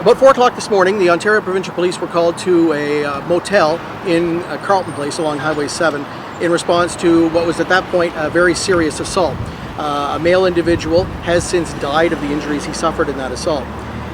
About 4 o'clock this morning, the Ontario Provincial Police were called to a motel in Carleton Place along Highway 7 in response to what was at that point a very serious assault. A male individual has since died of the injuries he suffered in that assault.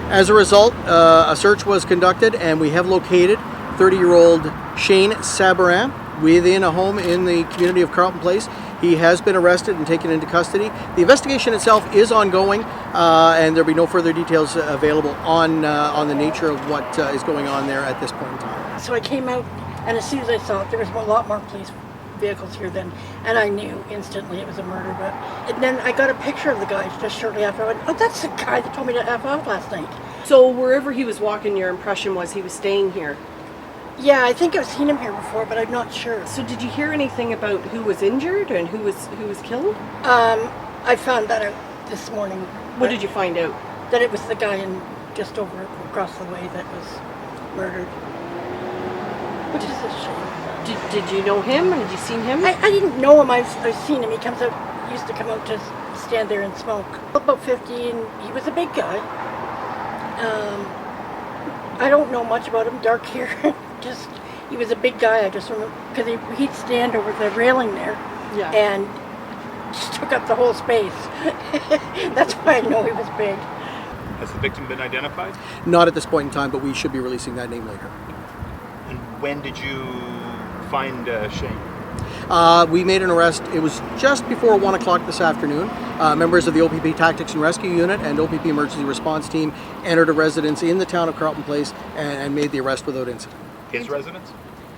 As a result, a search was conducted and we have located 30-year-old Shane Sabarin within a home in the community of Carleton Place. He has been arrested and taken into custody. The investigation itself is ongoing, and there'll be no further details available on the nature of what is going on there at this point in time. So I came out, and as soon as I saw it, there was a lot more police vehicles here then, and I knew instantly it was a murder. And then I got a picture of the guy just shortly after. I went, "Oh, that's the guy that told me to F out last night." So wherever he was walking, your impression was he was staying here? Yeah, I think I've seen him here before, but I'm not sure. So did you hear anything about who was injured and who was killed? I found that out this morning. What did you find out? That it was the guy just across the way that was murdered, which is a shame. Did you know him? Had you seen him? I didn't know him. I've seen him. He used to come out to stand there and smoke. About 50, and he was a big guy. I don't know much about him. Dark hair. He was a big guy. I just remember because he'd stand over the railing there, Yeah. and just took up the whole space. That's why I know he was big. Has the victim been identified? Not at this point in time, but we should be releasing that name later. And when did you find Shane? We made an arrest. It was just before 1 o'clock this afternoon. Members of the OPP Tactics and Rescue Unit and OPP Emergency Response Team entered a residence in the town of Carleton Place and made the arrest without incident. His residence?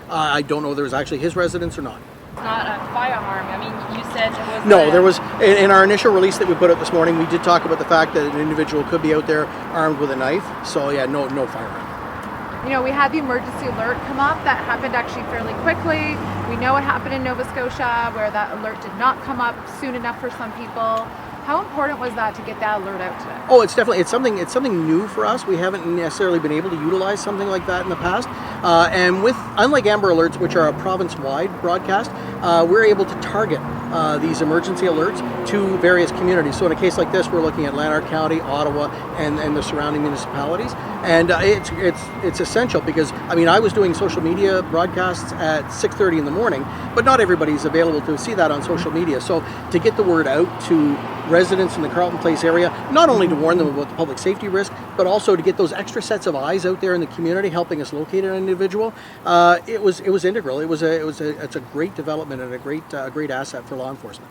I don't know if there was actually his residence or not. It's not a firearm. I mean, you said it was. No, there was, in our initial release that we put out this morning, we did talk about the fact that an individual could be out there armed with a knife. So yeah, no firearm. You know, we had the emergency alert come up that happened actually fairly quickly. We know what happened in Nova Scotia where that alert did not come up soon enough for some people. How important was that to get that alert out today? Oh, it's something new for us. We haven't necessarily been able to utilize something like that in the past. And unlike Amber Alerts, which are a province-wide broadcast, we're able to target these emergency alerts to various communities. So in a case like this, we're looking at Lanark County, Ottawa, and the surrounding municipalities. And it's essential because, I mean, I was doing social media broadcasts at 6:30 in the morning, but not everybody's available to see that on social media. So to get the word out to residents in the Carleton Place area, not only to warn them about the public safety risk, but also to get those extra sets of eyes out there in the community helping us locate an individual, it was integral. It's a great development and a great asset for law enforcement.